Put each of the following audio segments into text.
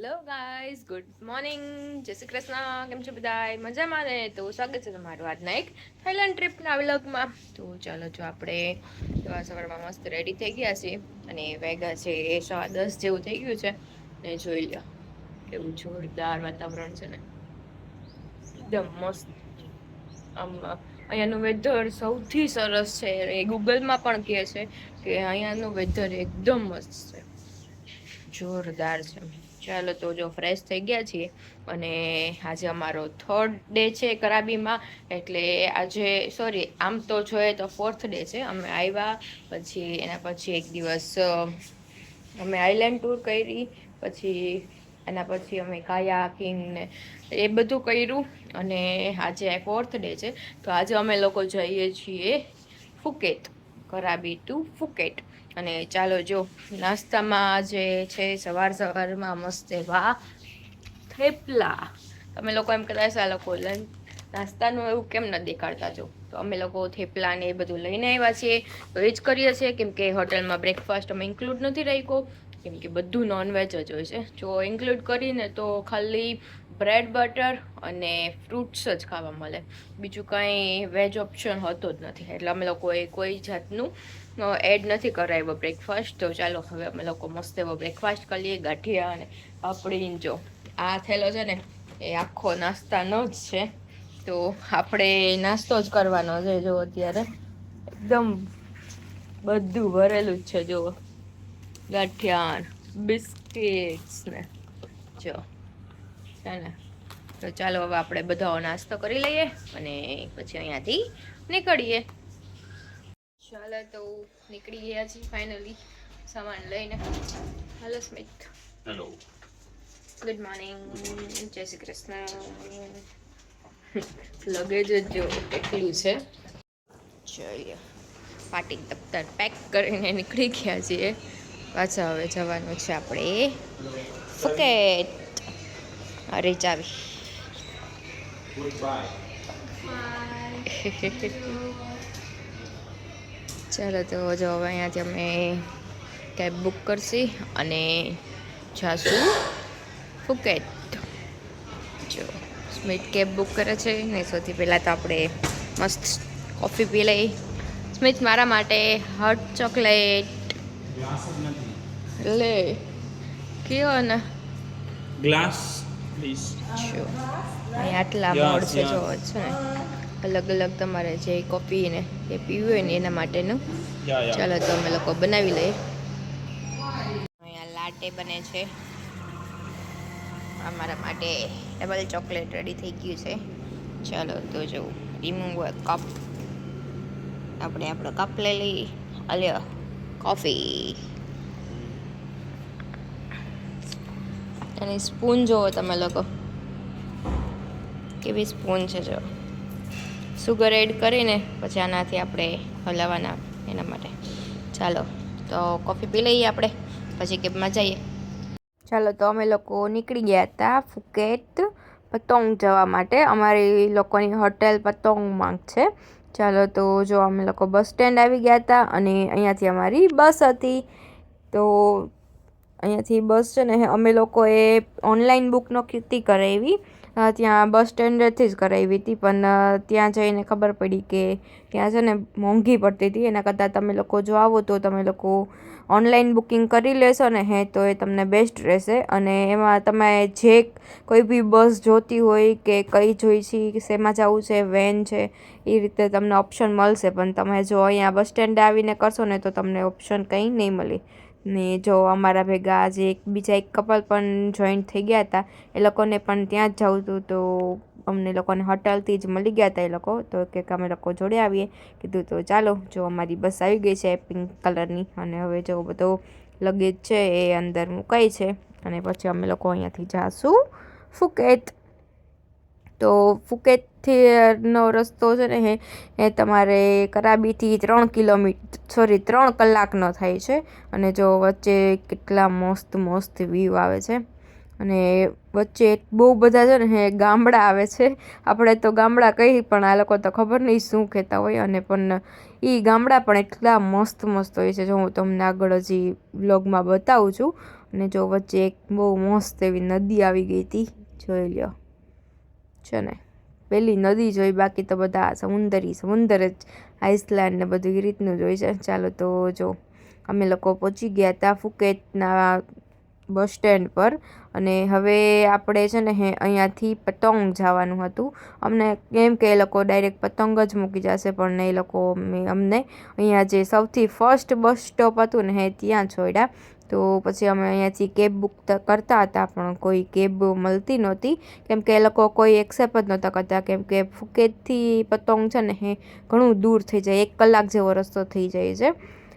Hello guys, good morning, જય શ્રી કૃષ્ણ. કેમ છો બધાય? મજામાં ને? તો સ્વાગત છે તમારું આજના એક થાઈલેન્ડ ટ્રીપના વ્લોગમાં. તો ચાલો જો આપણે સવારમાં મસ્ત રેડી થઈ ગયા છીએ અને વાગ્યા છે 10:15 જેવું થઈ ગયું છે ને જોઈ લો કેવું જોરદાર વાતાવરણ છે ને, એકદમ મસ્ત. આમ અહીંયાનું વેધર સૌથી સરસ છે. એ ગૂગલમાં પણ કહે છે કે અહીંયાનું વેધર એકદમ મસ્ત છે, જોરદાર છે. ચાલો તો જો ફ્રેશ થઈ ગયા છીએ અને આજે અમારો 3rd ડે છે કરાબીમાં. એટલે આજે સોરી, આમ તો જોઈએ તો 4th ડે છે. અમે આવ્યા પછી એના પછી એક દિવસ અમે આઈલેન્ડ ટૂર કરી, પછી એના પછી અમે કાયાકિંગ ને એ બધું કર્યું અને આજે 4th ડે છે. તો આજે અમે લોકો જઈએ છીએ ફુકેત, કરાબી ટુ ફુકેટ. અને ચાલો જો નાસ્તામાં જે છે સવારમાં મસ્ત એવા થેપલા. તમે લોકો એમ કદાચ આ લોકો નાસ્તાનું એવું કેમ ન દેખાડતા? જો તો અમે લોકો થેપલા ને એ બધું લઈને આવ્યા છીએ. તો એ જ કરીએ છીએ કેમ કે હોટલમાં બ્રેકફાસ્ટ અમે ઇન્ક્લુડ નથી રાખ્યો, કેમ કે બધું નોનવેજ જ હોય છે. જો ઇન્ક્લુડ કરીને તો ખાલી બ્રેડ બટર અને ફ્રૂટ્સ જ ખાવા મળે, બીજું કાંઈ વેજ ઓપ્શન હોતો જ નથી. એટલે અમે લોકોએ કોઈ જાતનું એડ નથી કરાવ્યો બ્રેકફાસ્ટ. તો ચાલો હવે અમે લોકો મસ્ત એવો બ્રેકફાસ્ટ કરીએ. ગાંઠિયા અને પાપડી. જો આ થેલો છે ને એ આખો નાસ્તાનો જ છે, તો આપણે નાસ્તો જ કરવાનો છે. જો અત્યારે એકદમ બધું ભરેલું જ છે. જો ગાંઠિયા, બિસ્કિટ્સ ને જો છે ને. તો ચાલો હવે આપણે બધા નાસ્તો કરી લઈએ અને પછી અહીંયાથી નીકળીએ. ચાલો તો નીકળી ગયા છીએ ફાઇનલી સામાન લઈને. હેલો સ્મિત. હેલો, ગુડ મોર્નિંગ, જય શ્રી કૃષ્ણ. લગેજ જ જો એટલું છે. ચાલો પાટી દફતર પેક કરીને નીકળી ગયા છીએ. પાછા હવે જવાનું છે આપણે ફુકેટ. અરે ચાવી. ચાલો તો જો હવે અહીંયાથી અમે કેબ બુક કરશી અને જાશું ફુકેટ. જો સ્મિત કેબ બુક કરે છે ને સૌથી પહેલાં તો આપણે મસ્ત કોફી પી લઈ. સ્મિત મારા માટે હોટ ચોકલેટ લે કયો ને ગ્લાસ પ્લીઝ. જો અહીં આટલા મોડ છે. જો છે ને અલગ અલગ તમારે જે કોફી ને એ પીવી હોય ને એના માટેનું. ચાલો તો અમે લોકો બનાવી લઈએ. અહીંયા લાટે બને છે. અમારા માટે ડબલ ચોકલેટ રેડી થઈ ગયું છે. ચાલો તો જો રિમૂવ કપ. આપણે આપણો કપ લઈ લઈએ. અલ્યો કોફી. અને સ્પૂન જોવો તમે લોકો કેવી સ્પૂન છે. જો સુગર એડ કરીને પછી આનાથી આપણે હલાવવાના એના માટે. ચાલો તો કોફી પી લઈએ આપણે, પછી કેબમાં જઈએ. ચાલો તો અમે લોકો નીકળી ગયા હતા ફુકેટ પતોંગ જવા માટે. અમારી લોકોની હોટેલ પતોંગમાં છે. ચાલો તો જો અમે લોકો બસ સ્ટેન્ડ આવી ગયા હતા અને અહીંયાથી અમારી બસ હતી. તો અહીંયાથી બસ છે ને અમે લોકોએ ઓનલાઈન બુક નહોતી કરાવી, ત્યાં બસ સ્ટેન્ડેથી જ કરાવી હતી. પણ ત્યાં જઈને ખબર પડી કે ત્યાં છે ને મોંઘી પડતી હતી. એના કરતાં તમે લોકો જો આવો તો તમે લોકો ઓનલાઈન બુકિંગ કરી લેશો ને તો એ તમને બેસ્ટ રહેશે. અને એમાં તમે જે કોઈ બી બસ જોતી હોય કે કઈ જોઈ છે, શેમાં જવું છે, વેન છે, એ રીતે તમને ઓપ્શન મળશે. પણ તમે જો અહીંયા બસ સ્ટેન્ડે આવીને કરશો ને તો તમને ઓપ્શન કંઈ નહીં મળે. ને જો અમારા ભેગા આજે બીજા એક કપલ પણ જોઈન્ટ થઈ ગયા હતા. એ લોકોને પણ ત્યાં જ જવું હતું, તો અમને લોકોને હોટલથી જ મળી ગયા હતા એ લોકો. તો કે અમે લોકો જોડે આવીએ કીધું. તો ચાલો જો અમારી બસ આવી ગઈ છે પિંક કલરની. અને હવે જો બધો લગેજ છે એ અંદર મુકાય છે અને પછી અમે લોકો અહીંયાથી જાશું ફુકેત. તો ફુકેતનો રસ્તો છે ને એ તમારે કરાબીથી 3 કલાકનો થાય છે. અને જો વચ્ચે કેટલા મસ્ત મસ્ત વ્યૂ આવે છે. અને વચ્ચે બહુ બધા છે ને ગામડા આવે છે. આપણે તો ગામડા કહી, પણ આ લોકો તો ખબર નહીં શું કહેતા હોય. અને પણ એ ગામડા પણ એટલા મસ્ત મસ્ત હોય છે. જો હું તમને આગળ હજી વ્લોગમાં બતાવું છું. અને જો વચ્ચે એક બહુ મસ્ત એવી નદી આવી ગઈ હતી, જોઈ લ્યો છે ને. પેલી નદી જોઈ, બાકી તો બધા સમુંદર જ, આઈસલેન્ડ ને બધું એ રીતનું જ હોય છે. ચાલો તો જો અમે લોકો પહોંચી ગયા હતા ફુકેતના બસ સ્ટેન્ડ પર, અને હવે આપણે છે ને અહીંયાથી પતંગ જવાનું હતું. અમને એમ કે એ લોકો ડાયરેક્ટ પતંગ જ મૂકી જશે, પણ એ લોકો અમને અહીંયા જે સૌથી ફર્સ્ટ બસ સ્ટોપ હતું ને ત્યાં છોડ્યા. તો પછી અમે અહીંયાથી કેબ બુક કરતા હતા, પણ કોઈ કેબ મળતી નહોતી, કેમ કે એ લોકો કોઈ એક્સેપ્ટ જ નહોતા કરતા, કેમ કે ફુકેતથી પતંગ છે ને ઘણું દૂર થઈ જાય, 1 કલાક જેવો રસ્તો થઈ જાય છે.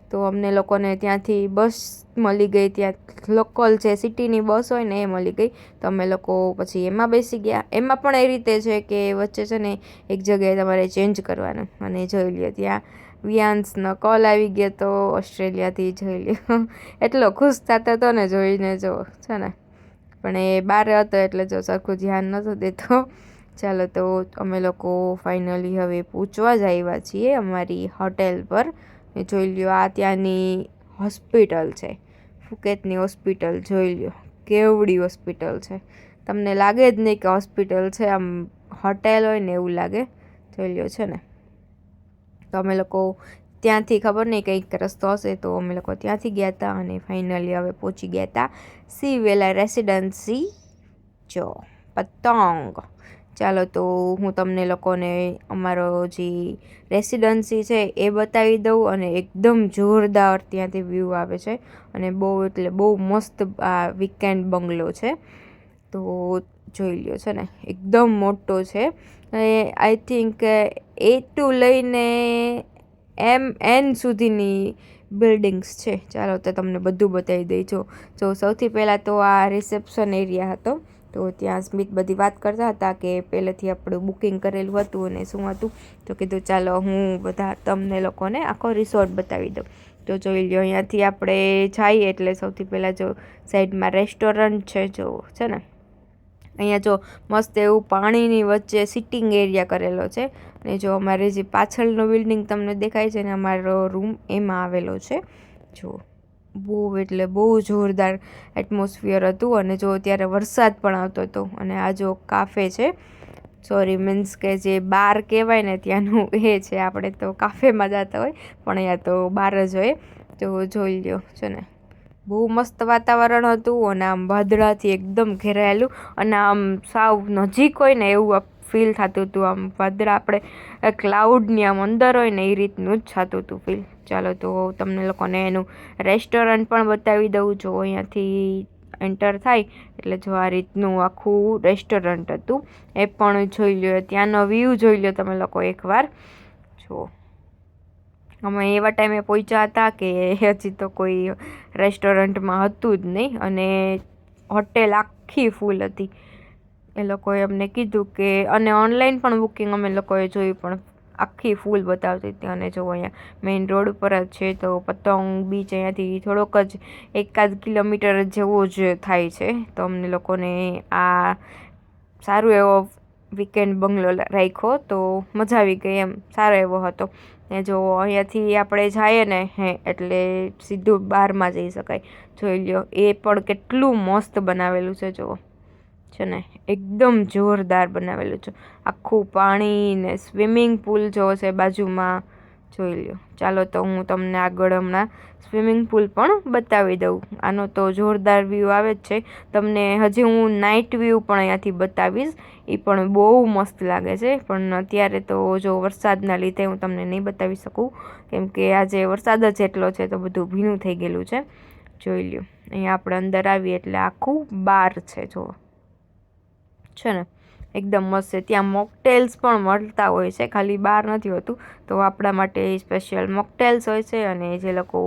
તો અમને લોકોને ત્યાંથી બસ મળી ગઈ, ત્યાં લોકલ જે સિટીની બસ હોય ને એ મળી ગઈ. તો અમે લોકો પછી એમાં બેસી ગયા. એમાં પણ એ રીતે છે કે વચ્ચે છે ને એક જગ્યાએ તમારે ચેન્જ કરવાનું. અને જોઈ લ્યો ત્યાં વિયાન્સનો કોલ આવી ગયો તો ઓસ્ટ્રેલિયાથી, જોઈ લ્યો એટલો ખુશ થતો હતો ને જોઈને, જો છે ને. પણ એ બહાર હતો એટલે જો સરખું ધ્યાન નહોતું દેતો. ચાલો તો અમે લોકો ફાઇનલી હવે પહોંચવા જ આવ્યા છીએ અમારી હોટેલ પર. જોઈ લ્યો આ ત્યાંની હોસ્પિટલ છે, ફુકેતની હોસ્પિટલ. જોઈ લ્યો કેવડી હોસ્પિટલ છે, તમને લાગે જ નહીં કે હોસ્પિટલ છે, આમ હોટેલ હોય ને એવું લાગે. જોઈ લ્યો છે ને. તો અમે લોકો ત્યાંથી ખબર નહીં કંઈક રસ્તો હશે, તો અમે લોકો ત્યાંથી ગયા હતા અને ફાઇનલી હવે પહોંચી ગયા હતા સી વેલા રેસિડેન્સી, જો પતંગ. ચાલો તો હું તમને લોકોને અમારો જે રેસિડન્સી છે એ બતાવી દઉં, અને એકદમ જોરદાર ત્યાંથી વ્યૂ આવે છે, અને બહુ એટલે બહુ મસ્ત આ વીકેન્ડ બંગલો છે. તો જોઈ લ્યો છે ને, એકદમ મોટો છે. આઈ થિંક A2 લઈને MN સુધીની બિલ્ડિંગ્સ છે. ચાલો તો તમને બધું બતાવી દઈ. જો સૌથી પહેલાં તો આ રિસેપ્શન એરિયા હતો, તો ત્યાં સ્મિત બધી વાત કરતા હતા કે પહેલેથી આપણું બુકિંગ કરેલું હતું અને શું હતું. તો કીધું ચાલો હું બધા તમને લોકોને આખો રિસોર્ટ બતાવી દઉં. તો જોઈ લ્યો અહીંયાથી આપણે જઈએ એટલે સૌથી પહેલાં જો સાઈડમાં રેસ્ટોરન્ટ છે, જો છે ને અહીંયા જો મસ્ત એવું પાણીની વચ્ચે સિટિંગ એરિયા કરેલો છે. અને જો અમારે જે પાછળનો બિલ્ડિંગ તમને દેખાય છે ને, અમારો રૂમ એમાં આવેલો છે. જો બહુ એટલે બહુ જોરદાર એટમોસ્ફિયર હતું, અને જો ત્યારે વરસાદ પણ આવતો હતો. અને આ જો કાફે છે, સોરી મીન્સ કે જે બાર કહેવાય ને ત્યાંનું એ છે. આપણે તો કાફેમાં જતા હોય, પણ અહીંયા તો બાર જ હોય. તો જોઈ લ્યો છે ને, બહુ મસ્ત વાતાવરણ હતું, અને આમ વાદળાથી એકદમ ઘેરાયેલું, અને આમ સાવ નજીક હોય ને એવું ફીલ થતું હતું. આમ વાદળા આપણે ક્લાઉડની આમ અંદર હોય ને એ રીતનું જ થતું હતું ફીલ. ચાલો તો તમને લોકોને એનું રેસ્ટોરન્ટ પણ બતાવી દઉં. જો અહીંયાથી એન્ટર થાય એટલે જો આ રીતનું આખું રેસ્ટોરન્ટ હતું, એ પણ જોઈ લ્યો. ત્યાંનો વ્યૂ જોઈ લ્યો તમે લોકો એકવાર. જો અમે એવા ટાઈમે પહોંચ્યા હતા કે હજી તો કોઈ રેસ્ટોરન્ટમાં હતું જ નહીં, અને હોટેલ આખી ફૂલ હતી. એ લોકોએ અમને કીધું કે, અને ઓનલાઈન પણ બુકિંગ અમે લોકોએ જોયું, પણ આખી ફૂલ બતાવતી હતી. અને જો અહીંયા મેઇન રોડ ઉપર જ છે, તો પતંગ બીચ અહીંયાથી થોડોક જ 1 કિલોમીટર જેવો જ થાય છે. તો અમને લોકોને આ સારું એવો વીકેન્ડ બંગલો રાખ્યો, તો મજા આવી ગઈ એમ, સારો એવો હતો. ને જો અહીંયાથી આપણે જઈએ ને એટલે સીધું બહારમાં જઈ શકાય. જોઈ લ્યો એ પણ કેટલું મસ્ત બનાવેલું છે, જુઓ છે ને, એકદમ જોરદાર બનાવેલું છે. આખું પાણી ને સ્વિમિંગ પુલ જો છે બાજુમાં, જોઈ લ્યો. ચાલો તો હું તમને આગળ હમણાં સ્વિમિંગ પુલ પણ બતાવી દઉં. આનો તો જોરદાર વ્યૂ આવે જ છે. તમને હજી હું નાઇટ વ્યૂ પણ અહીંયાથી બતાવીશ, એ પણ બહુ મસ્ત લાગે છે. પણ અત્યારે તો જો વરસાદના લીધે હું તમને નહીં બતાવી શકું, કેમ કે આજે વરસાદ જ એટલો છે, તો બધું ભીનું થઈ ગયેલું છે. જોઈ લ્યો અહીંયા આપણે અંદર આવીએ એટલે આખું બાર છે, જો છે ને, એકદમ મસ્ત છે. ત્યાં મોકટેલ્સ પણ મળતા હોય છે, ખાલી બહાર નથી હોતું. તો આપણા માટે સ્પેશિયલ મોકટેલ્સ હોય છે, અને જે લોકો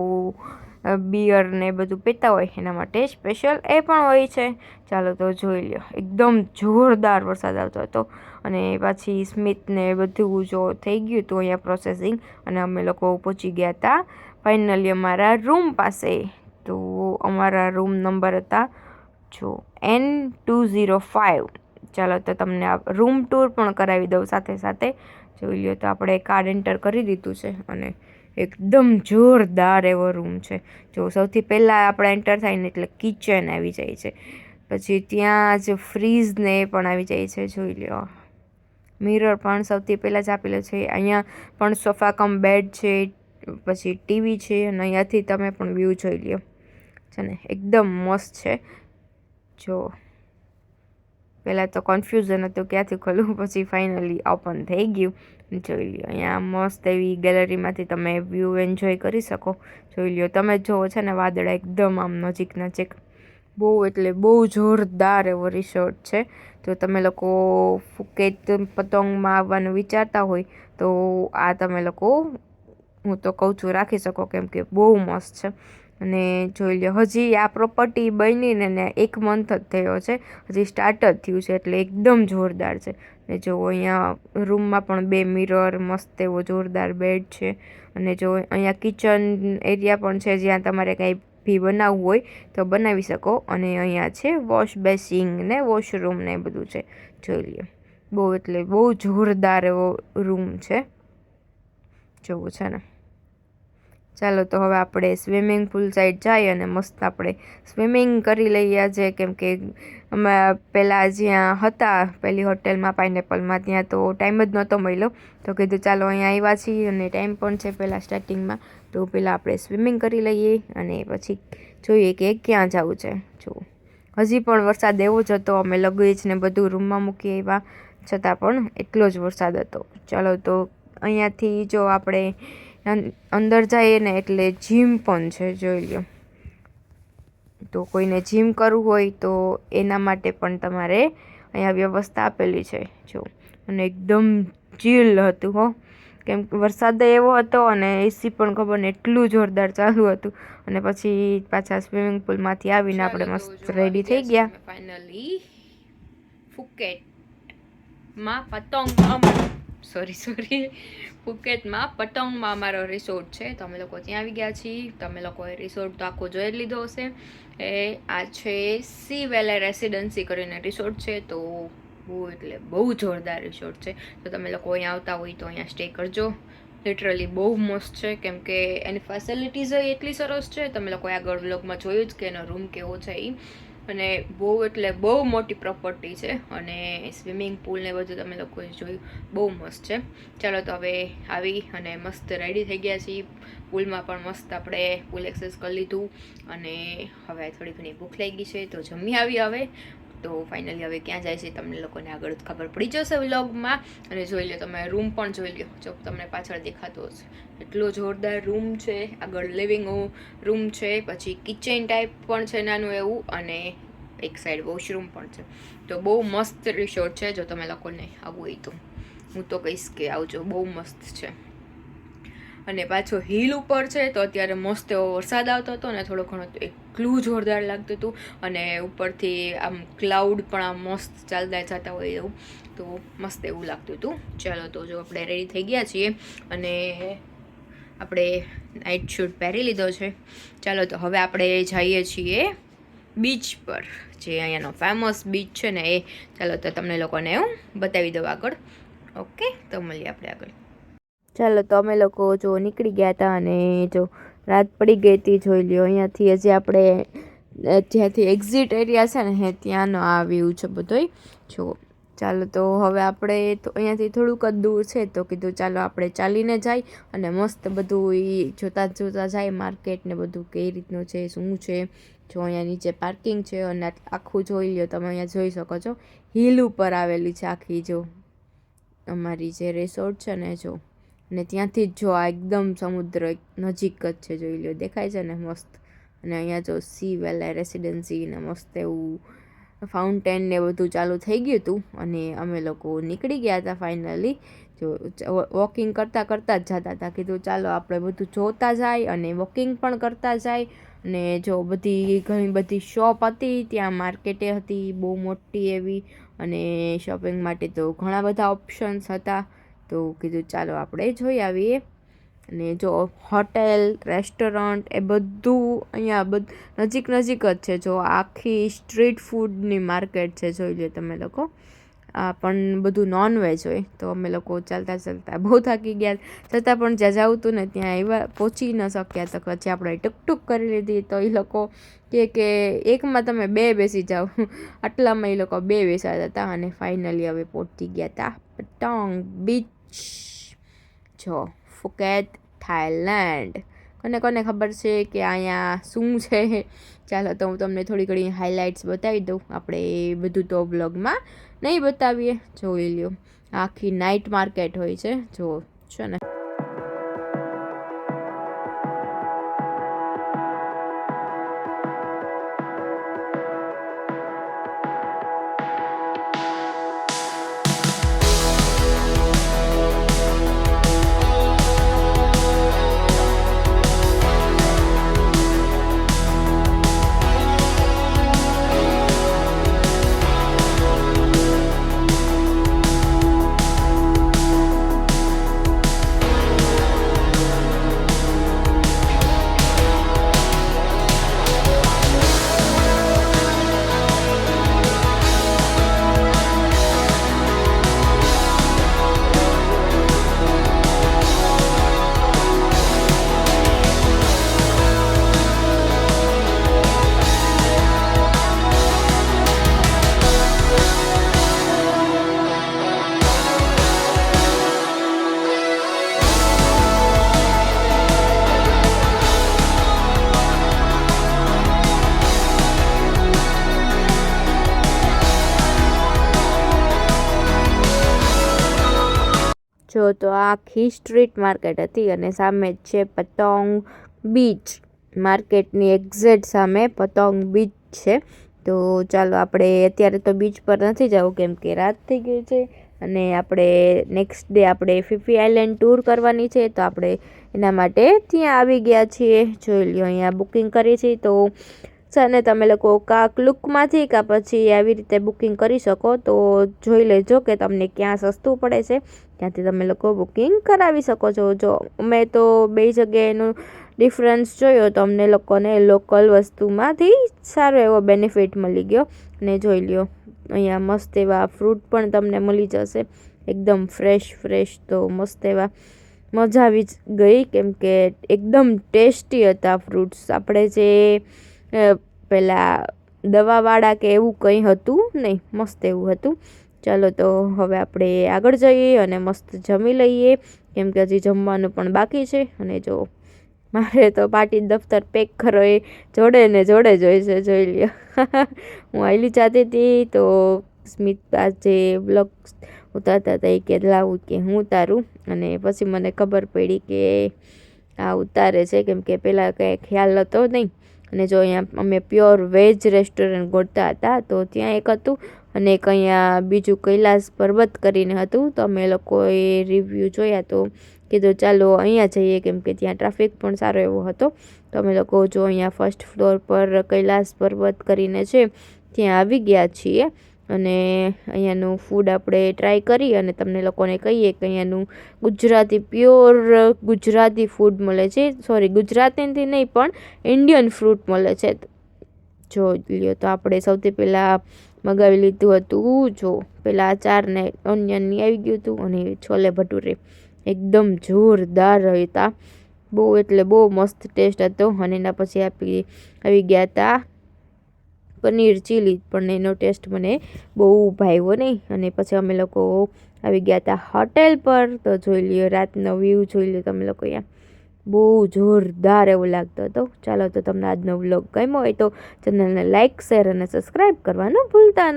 બિયર ને બધું પીતા હોય એના માટે સ્પેશિયલ એ પણ હોય છે. ચાલો તો જોઈ લ્યો, એકદમ જોરદાર વરસાદ આવતો હતો. અને પછી સ્મિથને બધું જો થઈ ગયું હતું અહીંયા પ્રોસેસિંગ, અને અમે લોકો પહોંચી ગયા હતા ફાઇનલી અમારા રૂમ પાસે. તો અમારા રૂમ નંબર હતા જો N205. ચાલો તો તમને આ રૂમ ટૂર પણ કરાવી દઉં સાથે સાથે. જોઈ લ્યો તો આપણે કાર્ડ એન્ટર કરી દીધું છે, અને એકદમ જોરદાર એવો રૂમ છે. જો સૌથી પહેલાં આપણે એન્ટર થાય ને એટલે કિચન આવી જાય છે, પછી ત્યાં જ ફ્રીઝ ને એ પણ આવી જાય છે, જોઈ લો. મિરર પણ સૌથી પહેલાં જ આપેલો છે. અહીંયા પણ સોફા કમ બેડ છે, પછી ટીવી છે, અને અહીંયાથી તમે પણ વ્યૂ જોઈ લ્યો છે ને, એકદમ મસ્ત છે. જો પહેલાં તો કન્ફ્યુઝન હતું ક્યાંથી ખોલવું, પછી ફાઇનલી ઓપન થઈ ગયું. જોઈ લ્યો અહીંયા મસ્ત એવી ગેલેરીમાંથી તમે વ્યૂ એન્જોય કરી શકો. જોઈ લ્યો તમે જોવો છે ને વાદળા એકદમ આમ નજીક નજીક, બહુ એટલે બહુ જોરદાર એવો રિસોર્ટ છે. જો તમે લોકો ફુકેત પતંગમાં આવવાનું વિચારતા હોય તો આ તમે લોકો, હું તો કહું છું, રાખી શકો, કેમ કે બહુ મસ્ત છે. અને જોઈ લો હજી આ પ્રોપર્ટી બનીને ને 1 મંથ જ થયો છે, હજી સ્ટાર્ટ જ થયું છે, એટલે એકદમ જોરદાર છે. ને જો અહીંયા રૂમમાં પણ 2 મિરર, મસ્ત એવો જોરદાર બેડ છે. અને જો અહીંયા કિચન એરિયા પણ છે, જ્યાં તમારે કંઈ બી બનાવવું હોય તો બનાવી શકો. અને અહીંયા છે વોશ બેસિંગ ને વોશરૂમ ને બધું છે, જોઈ લો. બહુ એટલે બહુ જોરદાર એવો રૂમ છે, જોવું છે ને. ચાલો તો હવે આપણે સ્વિમિંગ પુલ સાઈડ જઈએ અને મસ્ત આપણે સ્વિમિંગ કરી લઈએ આજે, કેમ કે અમે પહેલાં જ્યાં હતા પહેલી હોટેલમાં પાઇનેપલમાં, ત્યાં તો ટાઈમ જ નહોતો મળ્યો. તો કીધું ચાલો અહીંયા આવ્યા છીએ અને ટાઈમ પણ છે પહેલાં સ્ટાર્ટિંગમાં, તો પહેલાં આપણે સ્વિમિંગ કરી લઈએ અને પછી જોઈએ કે ક્યાં જવું છે. જો હજી પણ વરસાદ એવો જ હતો, અમે લગેજ ને બધું રૂમમાં મૂકી આવ્યા છતાં પણ એટલો જ વરસાદ હતો. ચાલો તો અહીંયાથી જો આપણે અંદર જઈએ ને એટલે જીમ પણ છે, જોઈ લો. તો કોઈને જીમ કરવું હોય તો એના માટે પણ તમારે અહીંયા વ્યવસ્થા આપેલી છે, જો. અને એકદમ ચીલ હતું હો, કેમ કે વરસાદ એવો હતો અને એસી પણ ખબર ને એટલું જોરદાર ચાલુ હતું. અને પછી પાછા સ્વિમિંગ પુલમાંથી આવીને આપણે મસ્ત રેડી થઈ ગયા. ફાઇનલી ફુકેટમાં ફુકેતમાં પતંગમાં અમારો રિસોર્ટ છે, તો અમે લોકો ત્યાં આવી ગયા છીએ. તમે લોકોએ રિસોર્ટ તો આખો જોઈ લીધો હશે. આ છે સી વેલે રેસિડેન્સી કરીને રિસોર્ટ છે, તો બહુ એટલે બહુ જોરદાર રિસોર્ટ છે. તો તમે લોકો અહીંયા આવતા હોય તો અહીંયા સ્ટે કરજો. લિટરલી બહુ મસ્ત છે, કેમ કે એની ફેસિલિટીઝ એટલી સરસ છે. તમે લોકોએ આગળ વ્લોગમાં જોયું જ કે એનો રૂમ કેવો છે એ, અને બહુ એટલે બહુ મોટી પ્રોપર્ટી છે. અને સ્વિમિંગ પુલ ને બધું તમે લોકોએ જોયું, બહુ મસ્ત છે. ચાલો તો હવે આવી અને મસ્ત રેડી થઈ ગયા છીએ. પુલમાં પણ મસ્ત આપણે પુલ એક્સેસ કરી લીધું અને હવે થોડી ઘણી ભૂખ લાગી છે તો જમી આવી હવે. તો ફાઇનલી હવે ક્યાં જાય છે તમને લોકોને આગળ ખબર પડી જશે વ્લોગમાં. અને જોઈ લો તમે રૂમ પણ જોઈ લો, જો તમને પાછળ દેખાતો હશે, એટલો જોરદાર રૂમ છે. આગળ લિવિંગ રૂમ છે, પછી કિચન ટાઈપ પણ છે નાનું એવું, અને એક સાઈડ વોશરૂમ પણ છે. તો બહુ મસ્ત રિસોર્ટ છે. જો તમે લોકોને આવવું હોય તો હું તો કહીશ કે આવજો, બહુ મસ્ત છે. અને પાછો હિલ ઉપર છે, તો અત્યારે મસ્ત એવો વરસાદ આવતો હતો ને, થોડો ઘણો તો એટલું જોરદાર લાગતું હતું. અને ઉપરથી આમ ક્લાઉડ પણ આમ મસ્ત ચાલતા જતા હોય એવું, તો મસ્ત એવું લાગતું હતું. ચાલો તો જો આપણે રેડી થઈ ગયા છીએ અને આપણે નાઇટ શૂટ પહેરી લીધો છે. ચાલો તો હવે આપણે જઈએ છીએ બીચ પર, જે અહીંયાનો ફેમસ બીચ છે ને એ. ચાલો તો તમને લોકોને હું બતાવી દઉં આગળ. ઓકે, તો મળીએ આપણે આગળ. ચાલો તો અમે લોકો જો નીકળી ગયા હતા અને જો રાત પડી ગઈ હતી, જોઈ લ્યો. અહીંયાથી હજી આપણે જ્યાંથી એક્ઝિટ એરિયા છે ને ત્યાંનો આ વ્યૂ છે બધોય, જો. ચાલો તો હવે આપણે તો અહીંયાથી થોડુંક જ દૂર છે, તો કીધું ચાલો આપણે ચાલીને જાય અને મસ્ત બધું એ જોતા જોતા જાય, માર્કેટ ને બધું કઈ રીતનું છે, શું છે. જો અહીંયા નીચે પાર્કિંગ છે અને આખું જોઈ લ્યો તમે, અહીંયા જોઈ શકો છો હિલ ઉપર આવેલી છે આખી, જો અમારી જે રિસોર્ટ છે ને, જો. અને ત્યાંથી જ જો આ એકદમ સમુદ્ર નજીક જ છે, જોઈ લો, દેખાય છે ને મસ્ત. અને અહીંયા જો સી વેલે રેસિડેન્સી ને મસ્ત એવું ફાઉન્ટેન ને બધું ચાલુ થઈ ગયું હતું. અને અમે લોકો નીકળી ગયા હતા ફાઇનલી. જો વોકિંગ કરતાં કરતાં જ જતા હતા, કીધું ચાલો આપણે બધું જોતા જાય અને વોકિંગ પણ કરતા જાય. અને જો બધી ઘણી બધી શોપ હતી ત્યાં, માર્કેટે હતી બહુ મોટી એવી, અને શોપિંગ માટે તો ઘણા બધા ઓપ્શન્સ હતા. તો કીધું ચાલો આપણે જોઈ આવીએ. અને જો હોટેલ, રેસ્ટોરન્ટ એ બધું અહીંયા નજીક નજીક જ છે. જો આખી સ્ટ્રીટ ફૂડની માર્કેટ છે, જોઈ લો તમે લોકો. આ પણ બધું નોનવેજ હોય. તો અમે લોકો ચાલતા ચાલતા બહુ થાકી ગયા, છતાં પણ જ્યાં જવું હતું ને ત્યાં આવ્યા, પહોંચી ન શક્યા. તો પછી આપણે ટૂક કરી લીધી. તો એ લોકો કે એકમાં તમે 2 બેસી જાઓ, આટલામાં એ લોકો 2 બેસાતા હતા. અને ફાઇનલી હવે પહોંચી ગયા હતા પતંગ બીચ, જો ફુકેટ, થાઈલેન્ડ. કોને ખબર છે કે અહીંયા શું છે? ચાલો તો હું તમને થોડી ઘણી હાઇલાઇટ્સ બતાવી દઉં. આપણે એ બધું તો બ્લોગમાં નહીં બતાવીએ. જોઈ લ્યો, આખી નાઇટ માર્કેટ હોય છે, જો છે ને. જો તો આખી સ્ટ્રીટ માર્કેટ હતી અને સામે જ છે પતંગ બીચ. માર્કેટની એક્ઝેક્ટ સામે પતંગ બીચ છે. તો ચાલો આપણે અત્યારે તો બીચ પર નથી જવું કેમ કે રાત થઈ ગઈ છે અને આપણે નેક્સ્ટ ડે આપણે ફીફી આઇલેન્ડ ટૂર કરવાની છે. તો આપણે એના માટે ત્યાં આવી ગયા છીએ. જોઈ લ્યો, અહીંયા બુકિંગ કરી છે. તો અને તમે લોકો કાં ક્લુકમાંથી કાં પછી આવી રીતે બુકિંગ કરી શકો. તો જોઈ લેજો કે તમને ક્યાં સસ્તું પડે છે, ત્યાંથી તમે લોકો બુકિંગ કરાવી શકો છો. જો મેં તો 2 જગ્યાએનું ડિફરન્સ જોયો તો અમને લોકોને લોકલ વસ્તુમાંથી સારો એવો બેનિફિટ મળી ગયો. અને જોઈ લ્યો, અહીંયા મસ્ત એવા ફ્રૂટ પણ તમને મળી જશે, એકદમ ફ્રેશ. તો મસ્ત એવા મજા આવી ગઈ કેમ કે એકદમ ટેસ્ટી હતા ફ્રૂટ્સ. આપણે જે પેલા દવાવાળા કે એવું કંઈ હતું નહીં, મસ્ત એવું હતું. ચાલો તો હવે આપણે આગળ જઈએ અને મસ્ત જમી લઈએ કેમ કે હજી જમવાનું પણ બાકી છે. અને જો મારે તો પાર્ટી દફતર પેક કરો એ જોડે ને જોડે જ હોય છે. જોઈ લ્યો, હું આયલી જતી હતી તો સ્મિત જે બ્લોગ ઉતારતા હતા એ કે લાવું કે હું ઉતારું. અને પછી મને ખબર પડી કે આ ઉતારે છે કેમ કે પહેલાં કંઈ ખ્યાલ હતો નહીં. અને જો અહીંયા અમે પ્યોર વેજ રેસ્ટોરન્ટ ગોતતા હતા તો ત્યાં એક હતું અને એક અહીંયા બીજું કૈલાસ પર્વત કરીને હતું. તો અમે લોકોએ રિવ્યૂ જોયા તો કીધું ચાલો અહીંયા જઈએ કેમ કે ત્યાં ટ્રાફિક પણ સારો એવો હતો. તો અમે લોકો જો અહીંયા ફર્સ્ટ ફ્લોર પર કૈલાસ પર્વત કરીને છે ત્યાં આવી ગયા છીએ. અને અહીંયાનું ફૂડ આપણે ટ્રાય કરી અને તમને લોકોને કહીએ કે અહીંયાનું ગુજરાતી પ્યોર ગુજરાતી ફૂડ મળે છે. સોરી, ગુજરાતીથી નહીં પણ ઇન્ડિયન ફ્રૂટ મળે છે. જો લ્યો, તો આપણે સૌથી પહેલાં મગાવી લીધું હતું, જો પેલા અચાર ને ઓનિયનની આવી ગયું હતું અને છોલે ભટુરે એકદમ જોરદાર હતા. બહુ એટલે બહુ મસ્ત ટેસ્ટ હતો. અને એના પછી આવી ગયા હતા પનીર ચીલી, પણ એનો ટેસ્ટ મને બહુ ભાવ્યો નહીં. અને પછી અમે લોકો આવી ગયા હતા હોટેલ પર. તો જોઈ લ્યો, રાતનો વ્યૂ જોઈ લ્યો તમે લોકો. અહીંયા બહુ જોરદાર એવું લાગતો હતો. ચાલો તો તમને આજનો વ્લોગ ગમ્યો હોય તો ચેનલને લાઇક, શેર અને સબસ્ક્રાઈબ કરવાનું ભૂલતા નહીં.